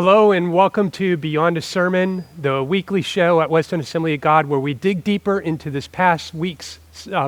Hello and welcome to Beyond a Sermon, the weekly show at Western Assembly of God where we dig deeper into this past week's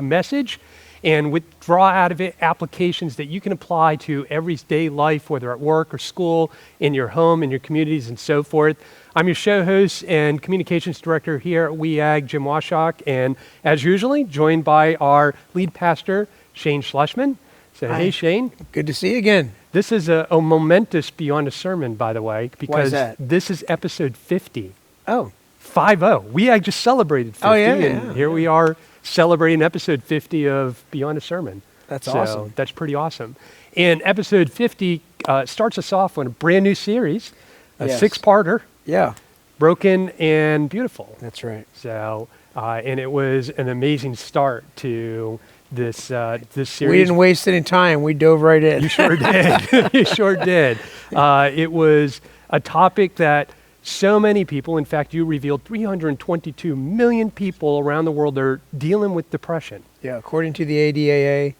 message and withdraw out of it applications that you can apply to everyday life, whether at work or school, in your home, in your communities, and so forth. I'm your show host and communications director here at WEAG, Jim Washock, and as usually, joined by our lead pastor, Shane Schlesman. So, Hi. hey, Shane. Good to see you again. This is a momentous Beyond a Sermon, by the way, because Why is that? this is episode 50. Oh. 50. We just celebrated 50, and here we are celebrating episode 50 of Beyond a Sermon. That's so awesome. That's pretty awesome. And episode 50 starts us off on a brand new series, a six-parter, Yeah. Broken and Beautiful. That's right. So, and it was an amazing start to this series. We didn't waste any time. We dove right in. You sure did. You sure did. It was a topic that so many people, in fact, you revealed 322 million people around the world are dealing with depression. Yeah, according to the ADAA,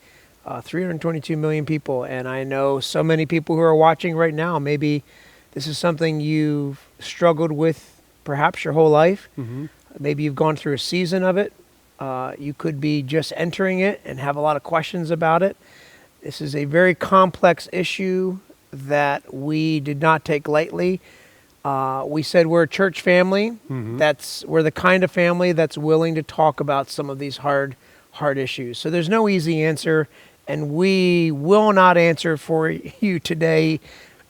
322 million people. And I know so many people who are watching right now, maybe this is something you've struggled with perhaps your whole life. Mm-hmm. Maybe you've gone through a season of it. You could be just entering it and have a lot of questions about it. This is a very complex issue that we did not take lightly. We said we're a church family. Mm-hmm. We're the kind of family that's willing to talk about some of these hard issues. So there's no easy answer, and we will not answer for you today.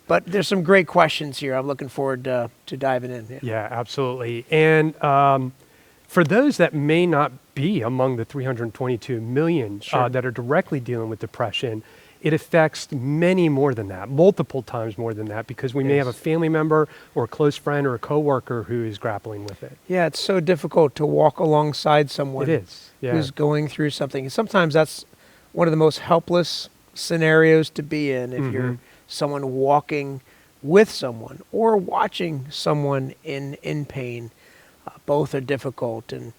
But there's some great questions here. I'm looking forward to diving in. Yeah, absolutely. And for those that may not be among the 322 million that are directly dealing with depression, it affects many more than that, multiple times more than that, because we may have a family member or a close friend or a coworker who is grappling with it. Yeah, it's so difficult to walk alongside someone who's going through something. And sometimes that's one of the most helpless scenarios to be in if you're someone walking with someone or watching someone in pain. Both are difficult, and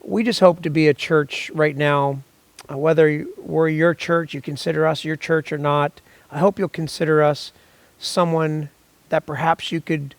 we just hope to be a church right now, whether we're your church, you consider us your church or not. I hope you'll consider us someone that perhaps you could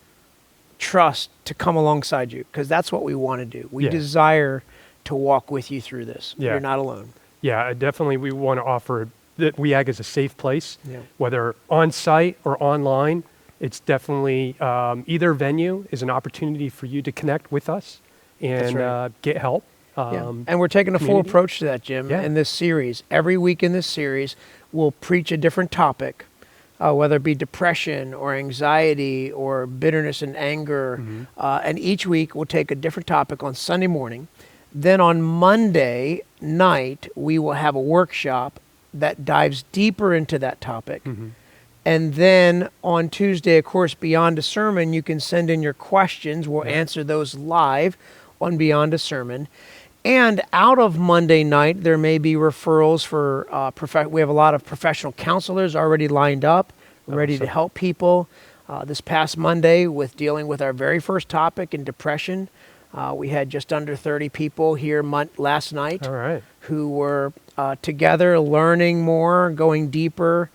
trust to come alongside you, because that's what we want to do. We desire to walk with you through this. You're not alone. Yeah, definitely we want to offer that WEAG is a safe place, whether on-site or online. It's definitely either venue is an opportunity for you to connect with us and get help. And we're taking a full approach to that, Jim, in this series. Every week in this series, we'll preach a different topic, whether it be depression or anxiety or bitterness and anger. And each week, we'll take a different topic on Sunday morning. Then on Monday night, we will have a workshop that dives deeper into that topic. And then on Tuesday, of course, Beyond a Sermon, you can send in your questions. We'll answer those live on Beyond a Sermon. And out of Monday night, there may be referrals for, we have a lot of professional counselors already lined up, ready to help people. This past Monday, with dealing with our very first topic in depression, we had just under 30 people here last night who were together learning more, going deeper,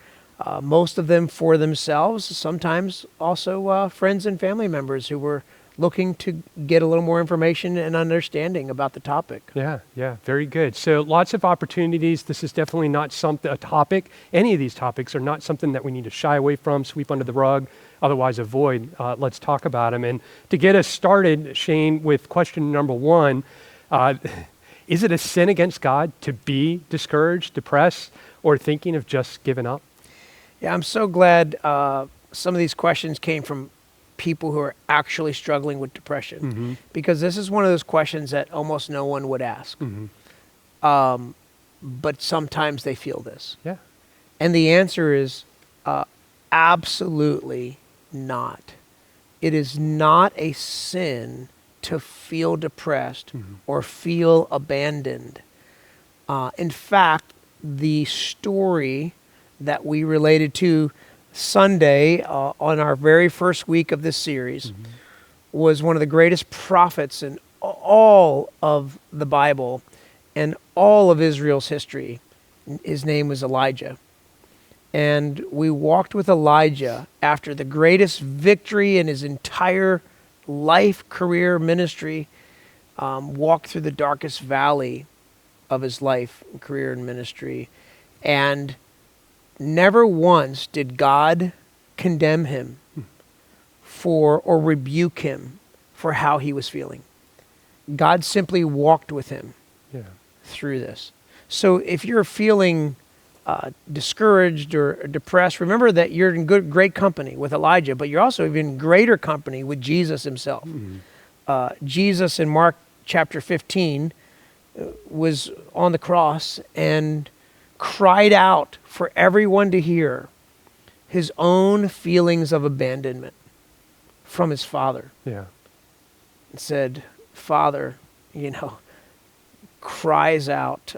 most of them for themselves, sometimes also friends and family members who were looking to get a little more information and understanding about the topic. Yeah, very good. So lots of opportunities. This is definitely not a topic. Any of these topics are not something that we need to shy away from, sweep under the rug, otherwise avoid. Let's talk about them. And to get us started, Shane, with question number one, is it a sin against God to be discouraged, depressed, or thinking of just giving up? Yeah, I'm so glad some of these questions came from people who are actually struggling with depression, because this is one of those questions that almost no one would ask. But sometimes they feel this. Yeah. And the answer is absolutely not. It is not a sin to feel depressed or feel abandoned. In fact, the story that we related to Sunday on our very first week of this series was one of the greatest prophets in all of the Bible and all of Israel's history. His name was Elijah. And we walked with Elijah after the greatest victory in his entire life, career, ministry, walked through the darkest valley of his life, career, and ministry. And never once did God condemn him for or rebuke him for how he was feeling. God simply walked with him through this. So if you're feeling discouraged or depressed, remember that you're in great company with Elijah, but you're also in greater company with Jesus himself. Jesus in Mark chapter 15 was on the cross and cried out for everyone to hear his own feelings of abandonment from his Father. Yeah. And said, Father, cries out,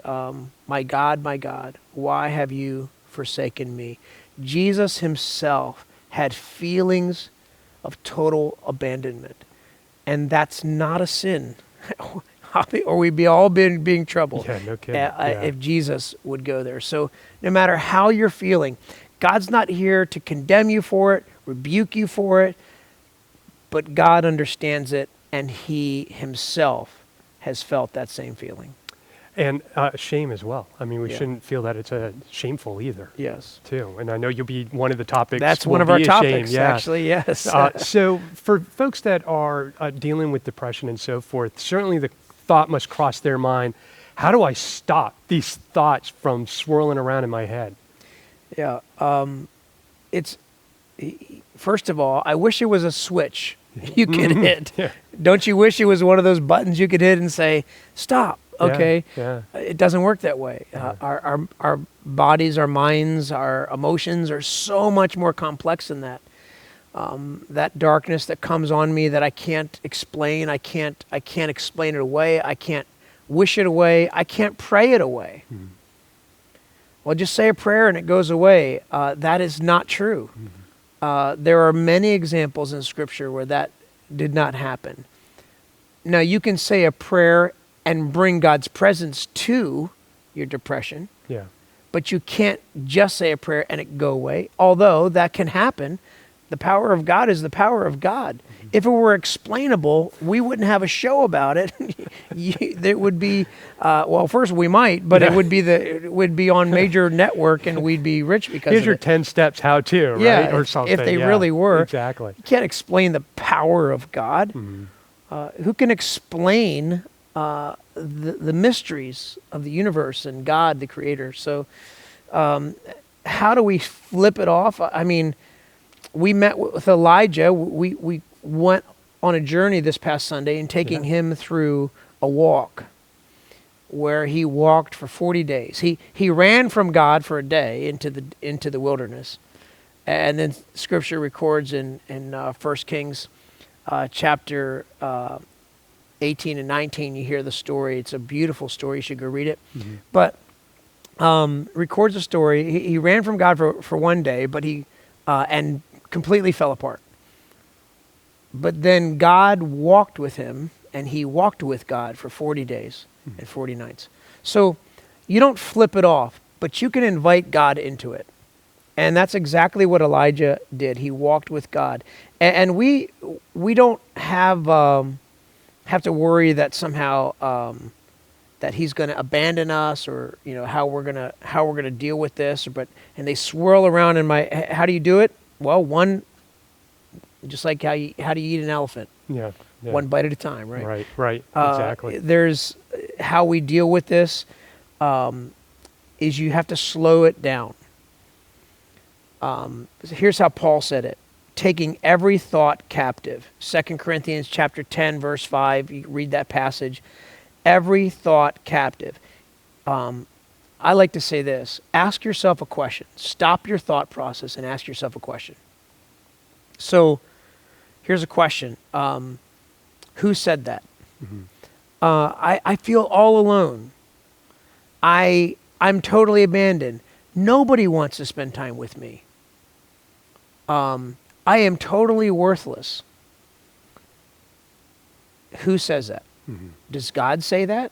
my God, why have you forsaken me? Jesus himself had feelings of total abandonment. And that's not a sin. Or we'd be all being troubled no kidding. if Jesus would go there. So no matter how you're feeling, God's not here to condemn you for it, rebuke you for it, but God understands it, and he himself has felt that same feeling. And shame as well. I mean, we shouldn't feel that it's shameful either. Yes. Too. And I know you'll be one of the topics. That's one of our topics, actually, yes. So for folks that are dealing with depression and so forth, certainly the thought must cross their mind, how do I stop these thoughts from swirling around in my head? Yeah. It's, first of all, I wish it was a switch you could hit. Yeah. Don't you wish it was one of those buttons you could hit and say, stop? Okay. Yeah. It doesn't work that way. Our bodies, our minds, our emotions are so much more complex than that. That darkness that comes on me that I can't explain, I can't explain it away, I can't wish it away, I can't pray it away. Well, just say a prayer and it goes away. That is not true. There are many examples in Scripture where that did not happen. Now, you can say a prayer and bring God's presence to your depression. Yeah. But you can't just say a prayer and it go away, although that can happen. The power of God is the power of God. If it were explainable, we wouldn't have a show about it. There would be, well, first we might, but it would be on major network and we'd be rich because Here's of your it. 10 steps how to, right? Yeah, Or something. if they really were. Exactly. You can't explain the power of God. Who can explain the mysteries of the universe and God, the creator? So how do we flip it off? I mean, we met with Elijah. We went on a journey this past Sunday and taking him through a walk where he walked for 40 days. He ran from God for a day into the wilderness. And then Scripture records in 1 Kings chapter 18 and 19, you hear the story. It's a beautiful story. You should go read it. But records the story. He ran from God for one day, but he and completely fell apart. But then God walked with him, and he walked with God for 40 days and 40 nights. So you don't flip it off, but you can invite God into it. And that's exactly what Elijah did. He walked with God. And we don't have to worry that somehow that he's going to abandon us, or how we're going to deal with this. And they swirl around in my. How do you do it? Well, just like how do you eat an elephant? Yeah. One bite at a time, right? Right. Exactly. There's how we deal with this is you have to slow it down. Here's how Paul said it: taking every thought captive. 2 Corinthians chapter 10, verse 5. You read that passage. Every thought captive. I like to say this: ask yourself a question. Stop your thought process and ask yourself a question. So, here's a question. Who said that? I feel all alone. I'm totally abandoned. Nobody wants to spend time with me. I am totally worthless. Who says that? Does God say that?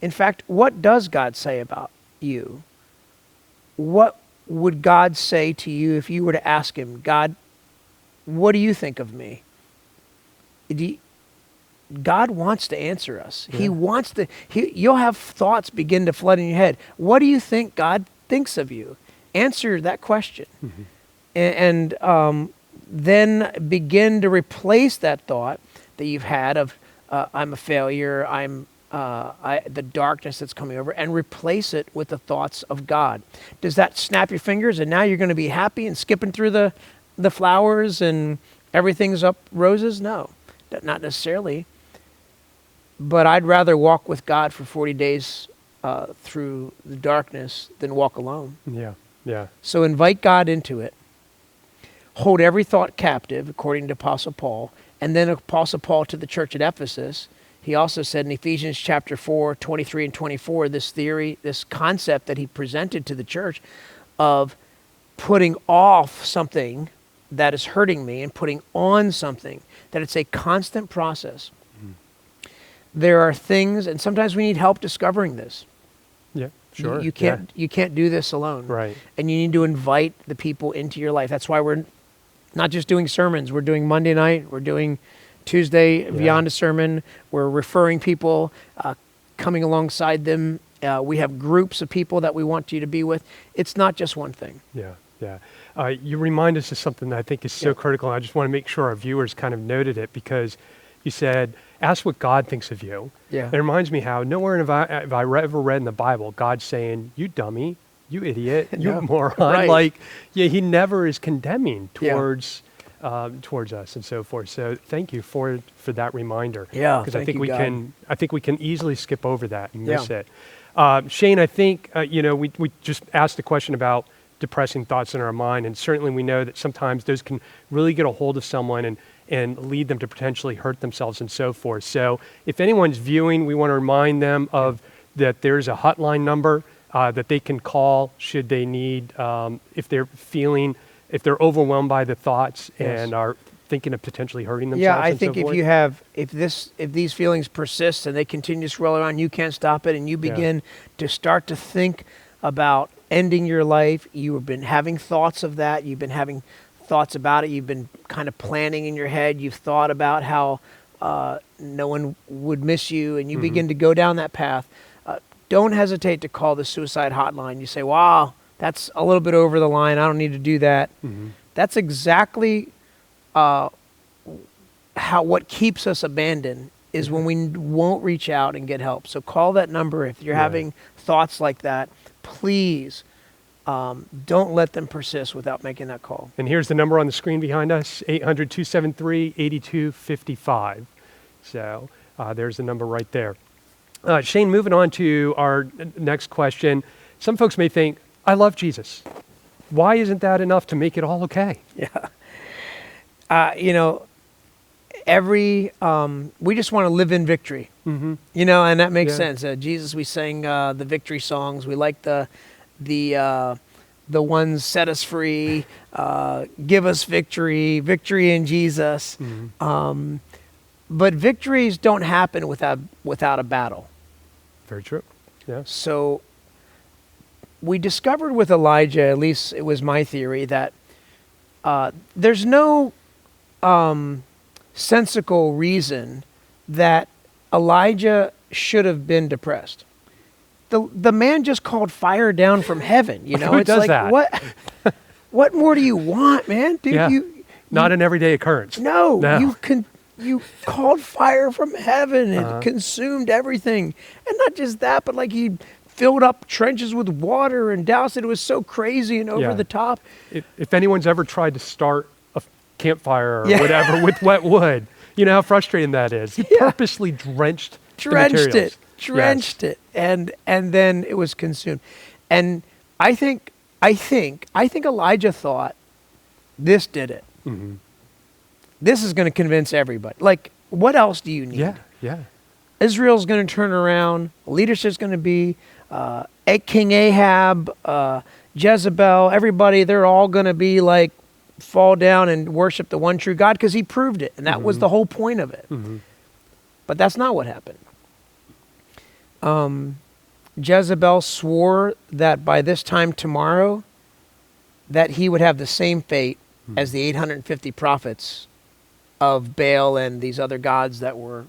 In fact, what does God say about you? What would God say to you if you were to ask him, God, what do you think of me? God wants to answer us. Yeah. He wants to, you'll have thoughts begin to flood in your head. What do you think God thinks of you? Answer that question. Mm-hmm. And then begin to replace that thought that you've had of, I'm a failure, the darkness that's coming over, and replace it with the thoughts of God. Does that snap your fingers and now you're going to be happy and skipping through the flowers and everything's up roses? No, not necessarily. But I'd rather walk with God for 40 days through the darkness than walk alone. Yeah, yeah. So invite God into it. Hold every thought captive, according to Apostle Paul. And then Apostle Paul to the church at Ephesus, he also said in Ephesians chapter 4, 23 and 24, this theory, this concept that he presented to the church of putting off something that is hurting me and putting on something, that it's a constant process. There are things, and sometimes we need help discovering this. Yeah, sure. You can't do this alone. Right. And you need to invite the people into your life. That's why we're not just doing sermons. We're doing Monday night. We're doing Tuesday Beyond a Sermon. We're referring people, coming alongside them. We have groups of people that we want you to be with. It's not just one thing. Yeah, yeah. You remind us of something that I think is so critical. And I just want to make sure our viewers kind of noted it, because you said, ask what God thinks of you. Yeah. It reminds me how nowhere have I ever read in the Bible God saying, you dummy, you idiot, you moron. Right. Like, he never is condemning towards us and so forth. So thank you for that reminder. Yeah, because I think we can easily skip over that and miss it. Shane, I think we just asked the question about depressing thoughts in our mind, and certainly we know that sometimes those can really get a hold of someone and lead them to potentially hurt themselves and so forth. So if anyone's viewing, we want to remind them of that there's a hotline number that they can call should they need, if they're overwhelmed by the thoughts and are thinking of potentially hurting themselves. Yeah, I think if these feelings persist and they continue to swirl around, you can't stop it, and you begin to start to think about ending your life. You've been having thoughts of that. You've been having thoughts about it. You've been kind of planning in your head. You've thought about how no one would miss you, and you begin to go down that path. Don't hesitate to call the suicide hotline. You say, wow, that's a little bit over the line. I don't need to do that. That's exactly what keeps us abandoned, is when we won't reach out and get help. So call that number if you're having thoughts like that. Please don't let them persist without making that call. And here's the number on the screen behind us, 800-273-8255. So there's the number right there. Shane, moving on to our next question. Some folks may think, I love Jesus. Why isn't that enough to make it all okay? Yeah. We just want to live in victory, and that makes sense. Jesus, we sang the victory songs. We like the ones, set us free, give us victory in Jesus. But victories don't happen without a battle. Very true. Yeah. So we discovered with Elijah, at least it was my theory, that there's no sensical reason that Elijah should have been depressed. The man just called fire down from heaven. Who does that? What more do you want, man? Dude, not an everyday occurrence. No. You called fire from heaven and consumed everything. And not just that, but like he filled up trenches with water and doused it. It was so crazy and over the top. If anyone's ever tried to start a campfire or whatever with wet wood, you know how frustrating that is. He purposely drenched it. And then it was consumed. And I think Elijah thought, this did it. This is going to convince everybody. Like, what else do you need? Yeah. Israel's going to turn around. Leadership's going to be King Ahab, Jezebel, everybody. They're all going to be like, fall down and worship the one true God, because he proved it. And that was the whole point of it. But that's not what happened. Jezebel swore that by this time tomorrow, that he would have the same fate as the 850 prophets of Baal and these other gods that were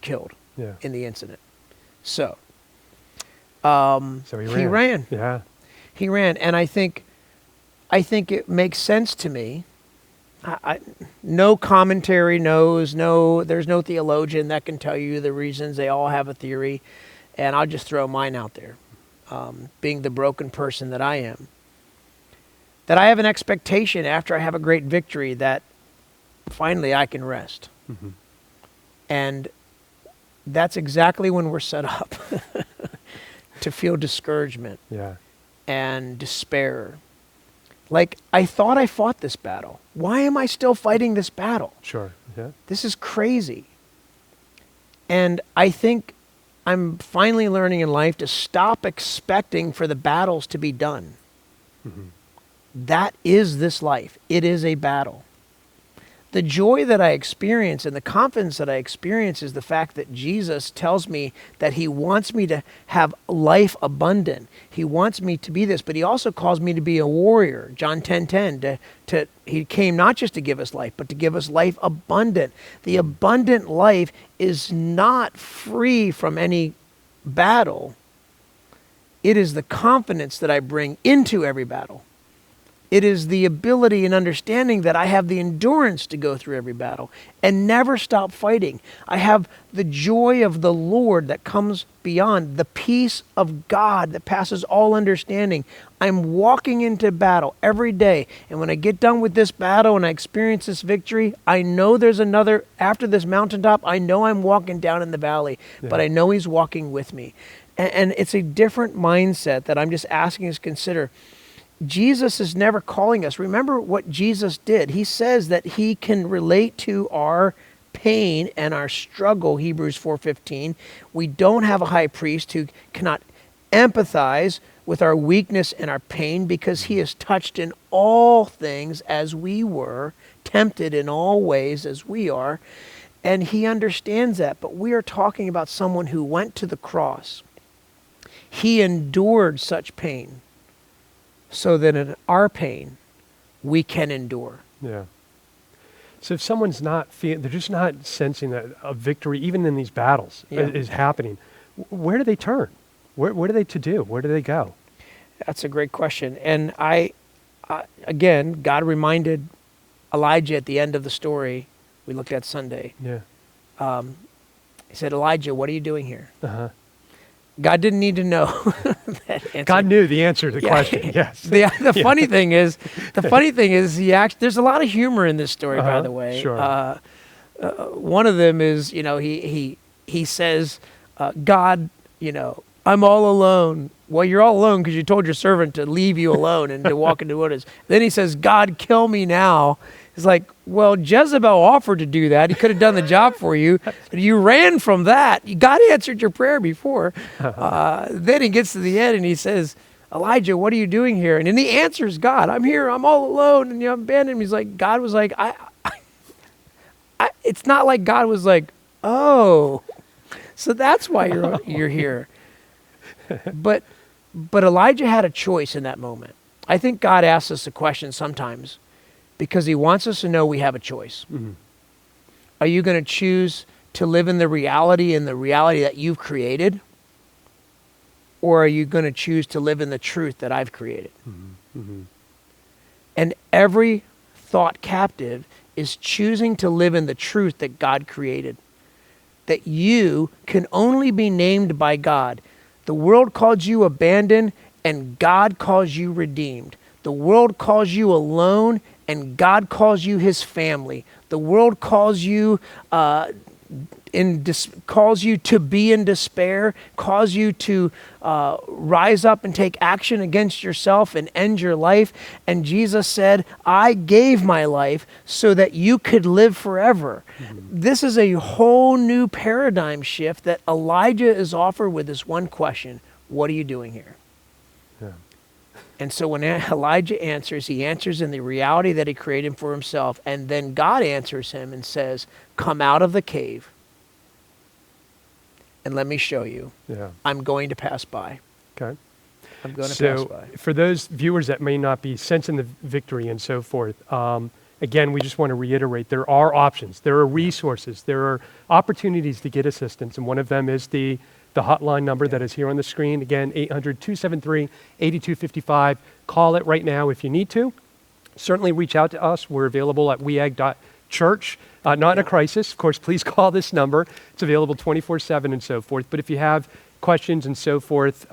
killed in the incident. So, he ran. Yeah. He ran, and I think it makes sense to me. No commentary knows, there's no theologian that can tell you the reasons. They all have a theory, and I'll just throw mine out there. Being the broken person that I am, that I have an expectation after I have a great victory that finally I can rest. Mm-hmm. And that's exactly when we're set up to feel discouragement and despair. Like, I thought I fought this battle. Why am I still fighting this battle? Sure. Yeah. This is crazy. And I think I'm finally learning in life to stop expecting for the battles to be done. Mm-hmm. That is this life. It is a battle. The joy that I experience and the confidence that I experience is the fact that Jesus tells me that he wants me to have life abundant. He wants me to be this, but he also calls me to be a warrior. John 10:10, he came not just to give us life, but to give us life abundant. The abundant life is not free from any battle. It is the confidence that I bring into every battle. It is the ability and understanding that I have the endurance to go through every battle and never stop fighting. I have the joy of the Lord that comes beyond, the peace of God that passes all understanding. I'm walking into battle every day, and when I get done with this battle and I experience this victory, I know there's another, after this mountaintop, I know I'm walking down in the valley, but I know he's walking with me. And it's a different mindset that I'm just asking us to consider. Jesus is never calling us. Remember what Jesus did. He says that he can relate to our pain and our struggle, Hebrews 4:15. We don't have a high priest who cannot empathize with our weakness and our pain because he is touched in all things as we were, tempted in all ways as we are, and he understands that. But we are talking about someone who went to the cross. He endured such pain, so that in our pain, we can endure. Yeah. So if someone's not they're just not sensing that a victory, even in these battles, is happening, where do they turn? What are they to do? Where do they go? That's a great question. And again, God reminded Elijah at the end of the story we looked at Sunday. Yeah. He said, Elijah, what are you doing here? Uh-huh. God didn't need to know that answer. God knew the answer to the question. Yes. The funny thing is, there's a lot of humor in this story, by the way. Sure. One of them is, he says, God, I'm all alone. Well, you're all alone because you told your servant to leave you alone and to walk into wilderness. Then he says, God, kill me now. It's like, well, Jezebel offered to do that. He could have done the job for you. You ran from that. God answered your prayer before. Then he gets to the end and he says, Elijah, what are you doing here? And then he answers God. I'm here. I'm all alone. And you abandoned me. He's like, God was like, it's not like God was like, oh, so that's why you're here. But Elijah had a choice in that moment. I think God asks us a question sometimes because he wants us to know we have a choice. Mm-hmm. Are you going to choose to live in the reality that you've created? Or are you going to choose to live in the truth that I've created? Mm-hmm. Mm-hmm. And every thought captive is choosing to live in the truth that God created. That you can only be named by God. The world calls you abandoned, and God calls you redeemed. The world calls you alone, and God calls you his family. The world calls you calls you to be in despair, calls you to rise up and take action against yourself and end your life. And Jesus said, I gave my life so that you could live forever. Mm-hmm. This is a whole new paradigm shift that Elijah is offered with this one question: what are you doing here? Yeah. And so when Elijah answers, he answers in the reality that he created for himself. And then God answers him and says, come out of the cave and let me show you. Yeah. I'm going to pass by. Okay. I'm going to So pass by. for those viewers that may not be sensing the victory and so forth, again, we just want to reiterate, there are options, there are resources, there are opportunities to get assistance, and one of them is the hotline number that is here on the screen. Again, 800-273-8255. Call it right now if you need to. Certainly reach out to us. We're available at weag.church. Not in a crisis, of course, please call this number. It's available 24/7 and so forth. But if you have questions and so forth,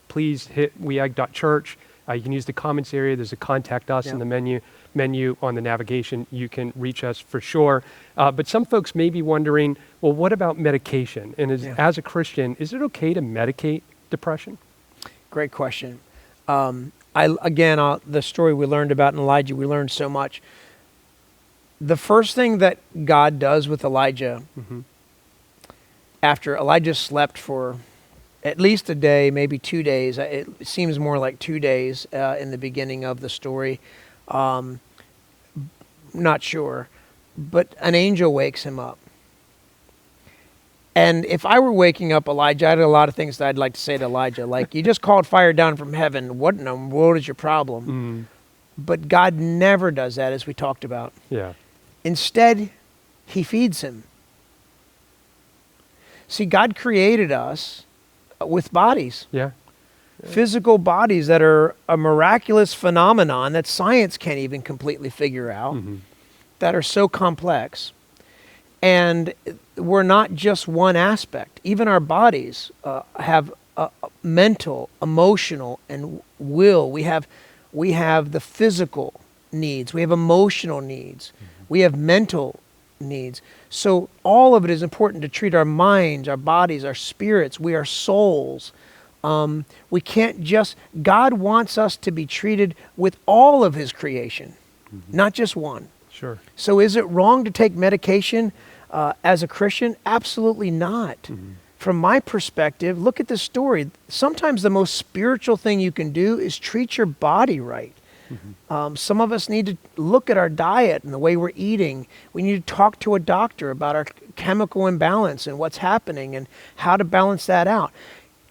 please hit weag.church. You can use the comments area. There's a contact us in the menu on the navigation. You can reach us for sure. But some folks may be wondering, well, what about medication? And as a Christian, is it okay to medicate depression? Great question. The story we learned about in Elijah, we learned so much. The first thing that God does with Elijah, after Elijah slept for at least a day, maybe 2 days, it seems more like 2 days in the beginning of the story, not sure, but an angel wakes him up. And if I were waking up Elijah, I had a lot of things that I'd like to say to Elijah, like, you just called fire down from heaven. What in the world is your problem? But God never does that, as we talked about. Yeah. Instead, he feeds him. See, God created us with bodies. Yeah. Physical bodies that are a miraculous phenomenon that science can't even completely figure out, that are so complex. And we're not just one aspect. Even our bodies have mental, emotional, and will. We have the physical needs. We have emotional needs. We have mental needs. So all of it is important to treat our minds, our bodies, our spirits. We are souls. We can't just, God wants us to be treated with all of his creation, not just one. Sure. So is it wrong to take medication as a Christian? Absolutely not. From my perspective, look at this story. Sometimes the most spiritual thing you can do is treat your body right. Some of us need to look at our diet and the way we're eating. We need to talk to a doctor about our chemical imbalance and what's happening and how to balance that out.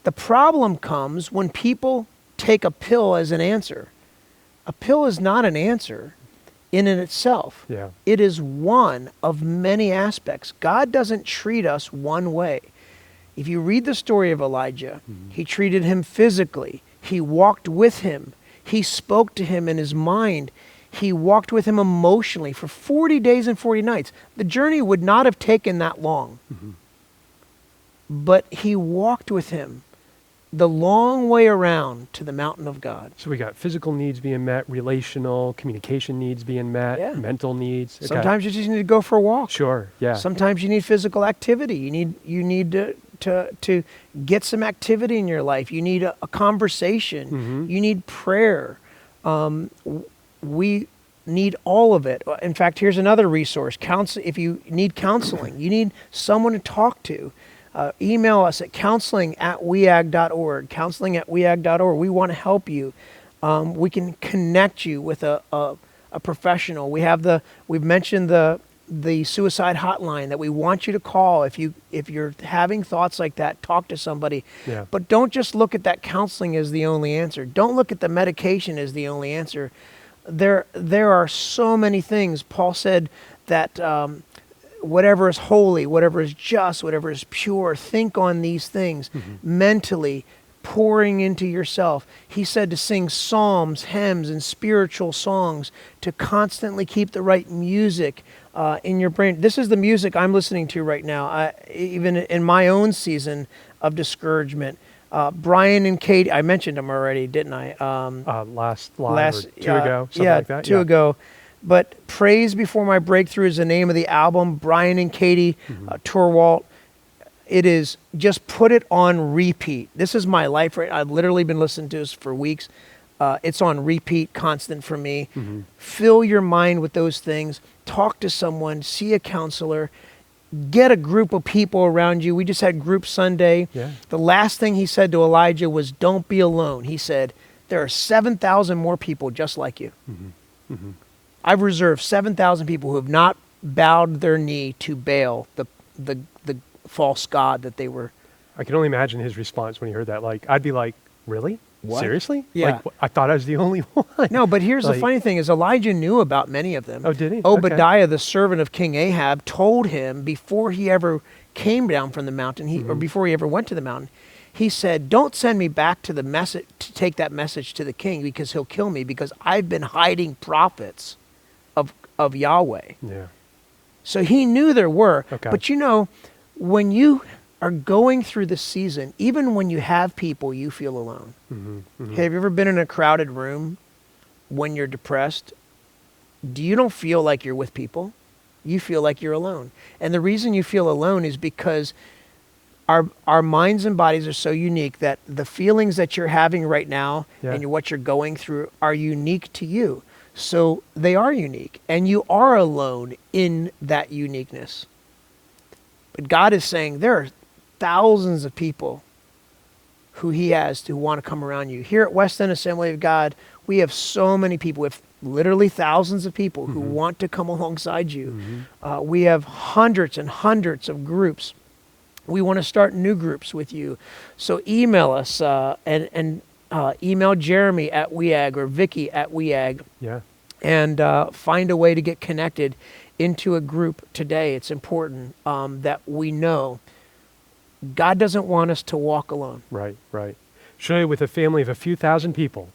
The problem comes when people take a pill as an answer. A pill is not an answer in and itself. Yeah. It is one of many aspects. God doesn't treat us one way. If you read the story of Elijah, he treated him physically. He walked with him. He spoke to him in his mind. He walked with him emotionally for 40 days and 40 nights. The journey would not have taken that long. But he walked with him the long way around to the mountain of God. So we got physical needs being met, relational, communication needs being met, mental needs. Okay. Sometimes you just need to go for a walk. Sure, yeah. Sometimes you need physical activity. You need to get some activity in your life. You need a conversation. You need prayer. We need all of it. In fact, here's another resource. If you need counseling, you need someone to talk to. Email us at counseling@weag.org, counseling@weag.org. We want to help you. We can connect you with a professional. We've mentioned the suicide hotline that we want you to call if you're having thoughts like that. Talk to somebody. Yeah. But don't just look at that counseling as the only answer. Don't look at the medication as the only answer. There are so many things. Paul said that whatever is holy, whatever is just, whatever is pure, think on these things mentally, pouring into yourself. He said to sing psalms, hymns, and spiritual songs, to constantly keep the right music in your brain. This is the music I'm listening to right now, even in my own season of discouragement. Brian and Katie, I mentioned them already, didn't I? Last or two ago, something like that. Two ago. But Praise Before My Breakthrough is the name of the album. Brian and Katie Torwalt. It is, just put it on repeat. This is my life, right? I've literally been listening to this for weeks. It's on repeat, constant for me. Fill your mind with those things. Talk to someone. See a counselor. Get a group of people around you. We just had Group Sunday. Yeah. The last thing he said to Elijah was, don't be alone. He said, there are 7,000 more people just like you. I've reserved 7,000 people who have not bowed their knee to Baal, the false god that they were. I can only imagine his response when he heard that. Like, I'd be like, really? What? Seriously? Yeah. Like, I thought I was the only one. No, but here's the Like- funny thing is Elijah knew about many of them. Oh, did he? Obadiah, the servant of King Ahab, told him before he ever came down from the mountain, or before he ever went to the mountain, he said, don't send me back to the message to take that message to the king because he'll kill me because I've been hiding prophets of Yahweh. Yeah. So he knew there were. Okay. But you know, when you are going through the season, even when you have people, you feel alone. Have you ever been in a crowded room when you're depressed? You don't feel like you're with people. You feel like you're alone. And the reason you feel alone is because our minds and bodies are so unique that the feelings that you're having right now and what you're going through are unique to you. So they are unique, and you are alone in that uniqueness. But God is saying there are thousands of people who he has who want to come around you. Here at West End Assembly of God, we have so many people. We have literally thousands of people who want to come alongside you. We have hundreds and hundreds of groups. We want to start new groups with you. So email us and email Jeremy at WEAG or Vicky at WEAG. Yeah. And find a way to get connected into a group today. It's important that we know God doesn't want us to walk alone. Right, right. Surely with a family of a few thousand people,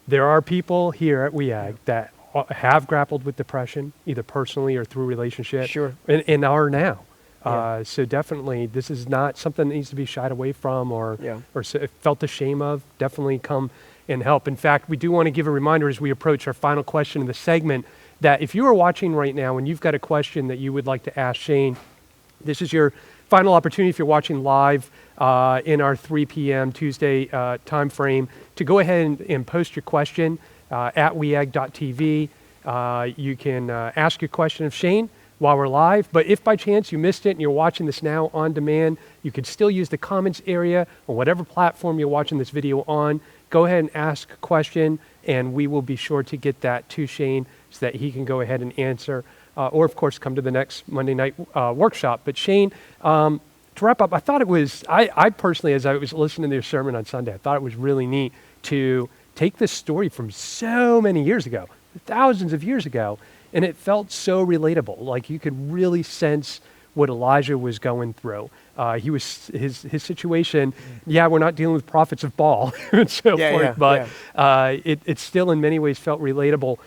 there are people here at WEAG that have grappled with depression, either personally or through relationship, Sure. and are now. Yeah. So definitely, this is not something that needs to be shied away from or felt ashamed of. Definitely come and help. In fact, we do want to give a reminder as we approach our final question of the segment that if you are watching right now and you've got a question that you would like to ask Shane, this is your final opportunity if you're watching live in our 3 p.m. Tuesday time frame to go ahead and post your question at weag.tv. You can ask your question of Shane while we're live, but if by chance you missed it and you're watching this now on demand, you could still use the comments area on whatever platform you're watching this video on. Go ahead and ask a question, and we will be sure to get that to Shane so that he can go ahead and answer, or of course come to the next Monday night workshop. But Shane, to wrap up, I thought it was, I personally, as I was listening to your sermon on Sunday, I thought it was really neat to take this story from so many years ago, thousands of years ago, and it felt so relatable. Like you could really sense what Elijah was going through. His situation, we're not dealing with prophets of Baal and so forth, but it still in many ways felt relatable.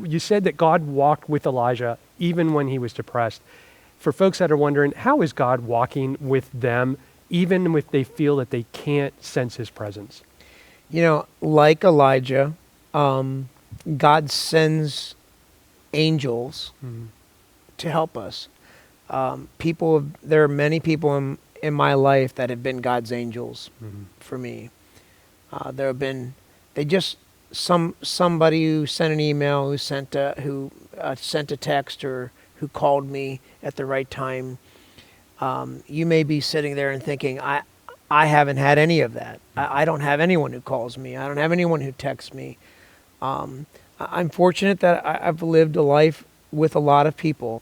You said that God walked with Elijah even when he was depressed. For folks that are wondering, how is God walking with them even if they feel that they can't sense his presence? You know, like Elijah, God sends angels to help us. There are many people in my life that have been God's angels for me. There have been, somebody who sent an email, who sent a text, or who called me at the right time. You may be sitting there and thinking, I haven't had any of that. I don't have anyone who calls me. I don't have anyone who texts me. I'm fortunate that I've lived a life with a lot of people,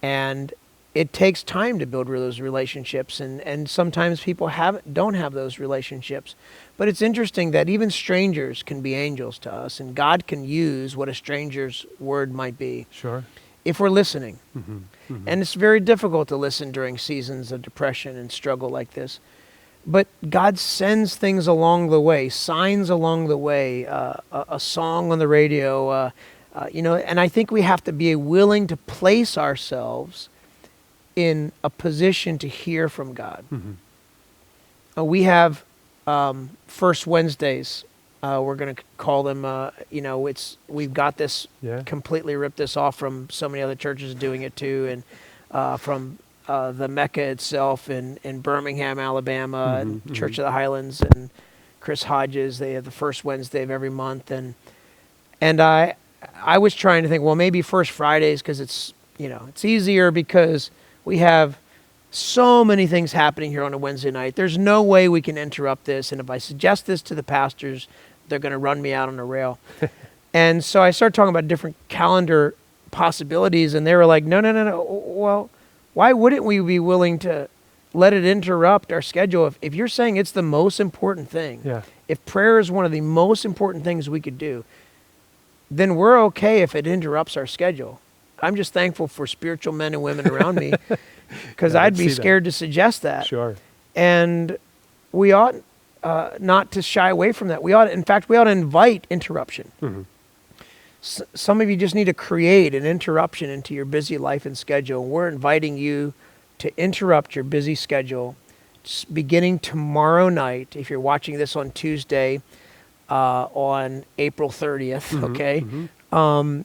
and it takes time to build those relationships, and sometimes people don't have those relationships. But it's interesting that even strangers can be angels to us, and God can use what a stranger's word might be. Sure. If we're listening. And it's very difficult to listen during seasons of depression and struggle like this. But God sends things along the way, signs along the way, a song on the radio, and I think we have to be willing to place ourselves in a position to hear from God. We have First Wednesdays. We're going to call them, we've got this, completely ripped this off from so many other churches doing it too, and from the Mecca itself in Birmingham, Alabama, and Church of the Highlands, and Chris Hodges. They have the first Wednesday of every month, and I was trying to think, well, maybe First Fridays because it's easier because we have so many things happening here on a Wednesday night. There's no way we can interrupt this, and if I suggest this to the pastors, they're going to run me out on a rail. And so I started talking about different calendar possibilities, and they were like, no. Well, why wouldn't we be willing to let it interrupt our schedule. If you're saying it's the most important thing, if prayer is one of the most important things we could do, then we're okay if it interrupts our schedule. I'm just thankful for spiritual men and women around me, because I'd be scared to suggest that. Sure. And we ought not to shy away from that. In fact, we ought to invite interruption. Mm-hmm. Some of you just need to create an interruption into your busy life and schedule. We're inviting you to interrupt your busy schedule beginning tomorrow night. If you're watching this on Tuesday, on April 30th, mm-hmm, okay? Mm-hmm.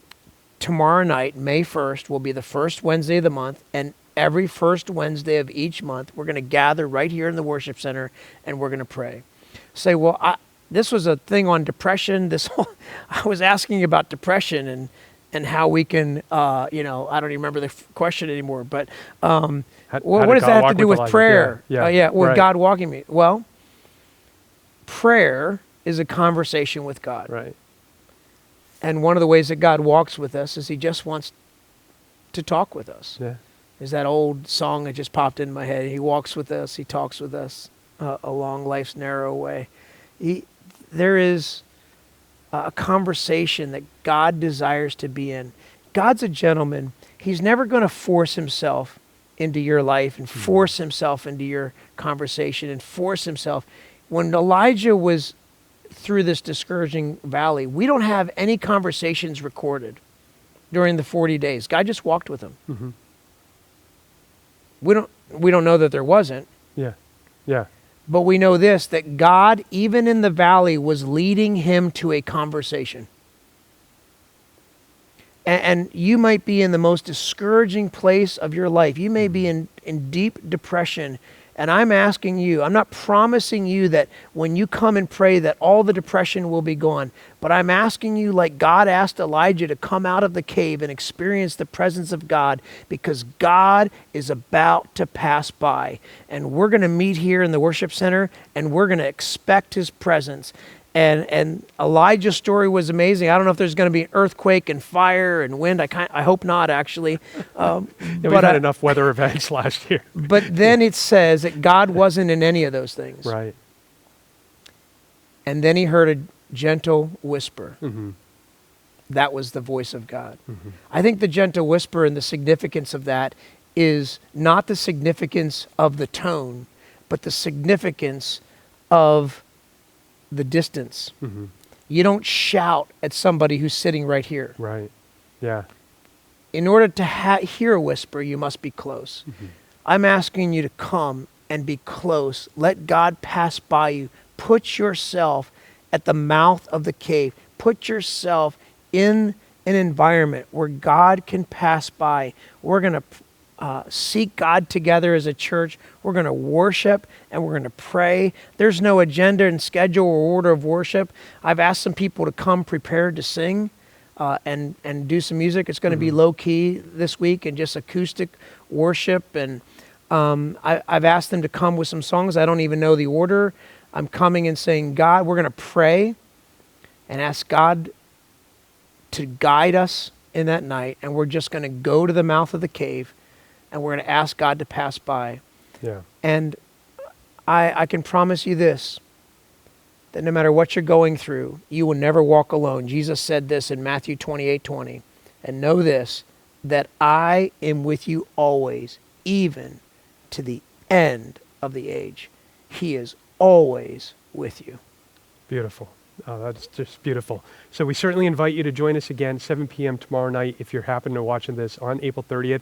Tomorrow night, May 1st, will be the first Wednesday of the month, and every first Wednesday of each month, we're going to gather right here in the worship center, and we're going to pray. Say, well, this was a thing on depression. I was asking about depression and how we can, I don't even remember the question anymore, but what does that have to do with prayer? With God walking me. Well, prayer is a conversation with God. Right. And one of the ways that God walks with us is he just wants to talk with us. Yeah. There's that old song that just popped in my head. He walks with us. He talks with us along life's narrow way. There is a conversation that God desires to be in. God's a gentleman. He's never going to force himself into your life and force himself into your conversation and force himself. When Elijah was through this discouraging valley, we don't have any conversations recorded during the 40 days. God just walked with him. Mm-hmm. We don't know that there wasn't. Yeah. But we know this, that God, even in the valley, was leading him to a conversation. And you might be in the most discouraging place of your life. You may be in deep depression. And I'm asking you, I'm not promising you that when you come and pray that all the depression will be gone. But I'm asking you, like God asked Elijah, to come out of the cave and experience the presence of God, because God is about to pass by. And we're going to meet here in the worship center, and we're going to expect his presence. And Elijah's story was amazing. I don't know if there's going to be an earthquake and fire and wind. I hope not, actually. We've had enough weather events last year. But then it says that God wasn't in any of those things. Right. And then he heard a gentle whisper. Mm-hmm. That was the voice of God. Mm-hmm. I think the gentle whisper and the significance of that is not the significance of the tone, but the significance of the distance. Mm-hmm. You don't shout at somebody who's sitting right here. Right. Yeah. In order to hear a whisper, you must be close. Mm-hmm. I'm asking you to come and be close. Let God pass by you. Put yourself at the mouth of the cave. Put yourself in an environment where God can pass by. We're going to seek God together as a church. We're going to worship and we're going to pray. There's no agenda and schedule or order of worship. I've asked some people to come prepared to sing and do some music. It's going to be low key this week and just acoustic worship. And I've asked them to come with some songs. I don't even know the order. I'm coming and saying, God, we're going to pray and ask God to guide us in that night. And we're just going to go to the mouth of the cave and we're going to ask God to pass by. Yeah. And I can promise you this, that no matter what you're going through, you will never walk alone. Jesus said this in Matthew 28:20. And know this, that I am with you always, even to the end of the age. He is always with you. Beautiful. Oh, that's just beautiful. So we certainly invite you to join us again, 7 p.m. tomorrow night, if you're happening to watching this on April 30th.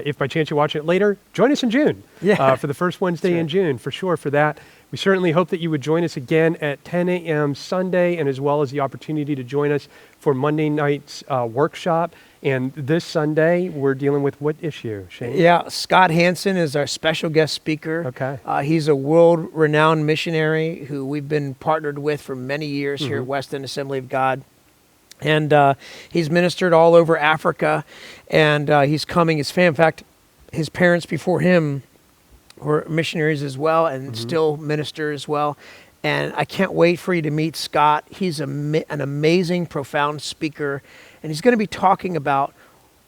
If by chance you're watching it later, join us in June for the first Wednesday in June, for sure, for that. We certainly hope that you would join us again at 10 a.m. Sunday, and as well as the opportunity to join us for Monday night's workshop. And this Sunday, we're dealing with what issue, Shane? Yeah, Scott Hansen is our special guest speaker. Okay. He's a world-renowned missionary who we've been partnered with for many years here at Weston Assembly of God. And he's ministered all over Africa, and he's coming. In fact, his parents before him were missionaries as well, and still minister as well. And I can't wait for you to meet Scott. He's an amazing, profound speaker, and he's going to be talking about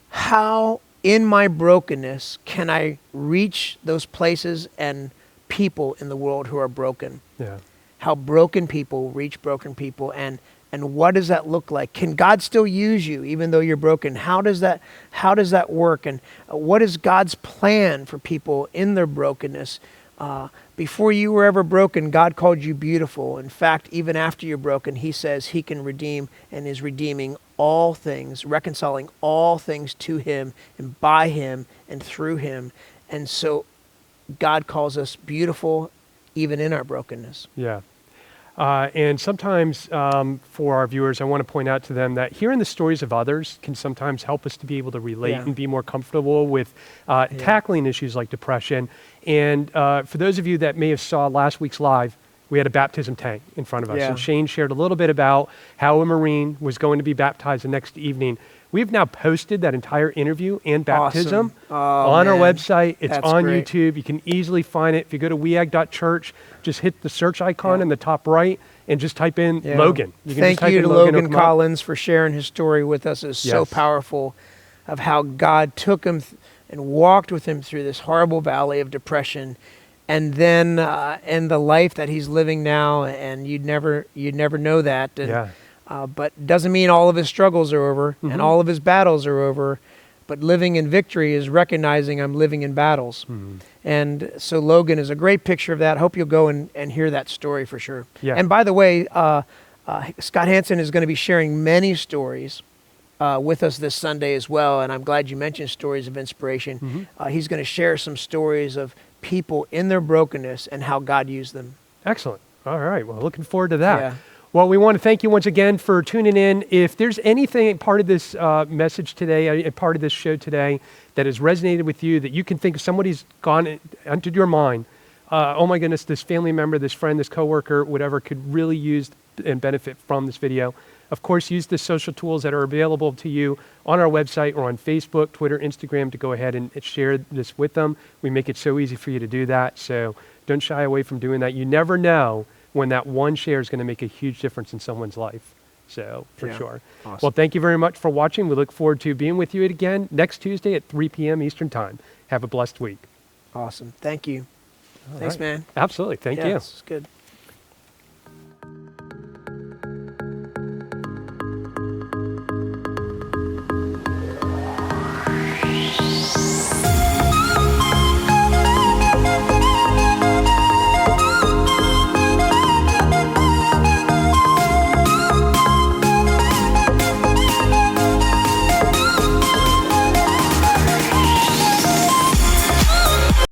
how in my brokenness, can I reach those places and people in the world who are broken? Yeah. How broken people reach broken people, and what does that look like? Can God still use you even though you're broken? How does that work? And what is God's plan for people in their brokenness? Before you were ever broken, God called you beautiful. In fact, even after you're broken, he says he can redeem and is redeeming all things, reconciling all things to him and by him and through him. And so God calls us beautiful even in our brokenness. Yeah. And sometimes for our viewers, I want to point out to them that hearing the stories of others can sometimes help us to be able to relate and be more comfortable with tackling issues like depression. And for those of you that may have saw last week's live, we had a baptism tank in front of us. And Shane shared a little bit about how a Marine was going to be baptized the next evening. We've now posted that entire interview and baptism on our website. It's on YouTube. You can easily find it. If you go to weag.church, just hit the search icon in the top right and just type in Logan. You can Thank you to Logan Collins for sharing his story with us. It's so powerful of how God took him and walked with him through this horrible valley of depression, and then in the life that he's living now, and you'd never know that. And, but doesn't mean all of his struggles are over and all of his battles are over. But living in victory is recognizing I'm living in battles. And so Logan is a great picture of that. Hope you'll go and hear that story for sure. And by the way, Scott Hansen is going to be sharing many stories with us this Sunday as well. And I'm glad you mentioned stories of inspiration. He's going to share some stories of people in their brokenness and how God used them. Excellent. All right. Well, looking forward to that. Well, we want to thank you once again for tuning in. If there's anything part of this message today, part of this show today that has resonated with you, that you can think of somebody's gone into your mind, oh my goodness, this family member, this friend, this coworker, whatever, could really use and benefit from this video. Of course, use the social tools that are available to you on our website or on Facebook, Twitter, Instagram to go ahead and share this with them. We make it so easy for you to do that. So don't shy away from doing that. You never know when that one share is going to make a huge difference in someone's life. So, for sure. Awesome. Well, thank you very much for watching. We look forward to being with you again next Tuesday at 3 p.m. Eastern Time. Have a blessed week. Awesome. Thank you. Thanks, man. Absolutely. Thank you. It's good.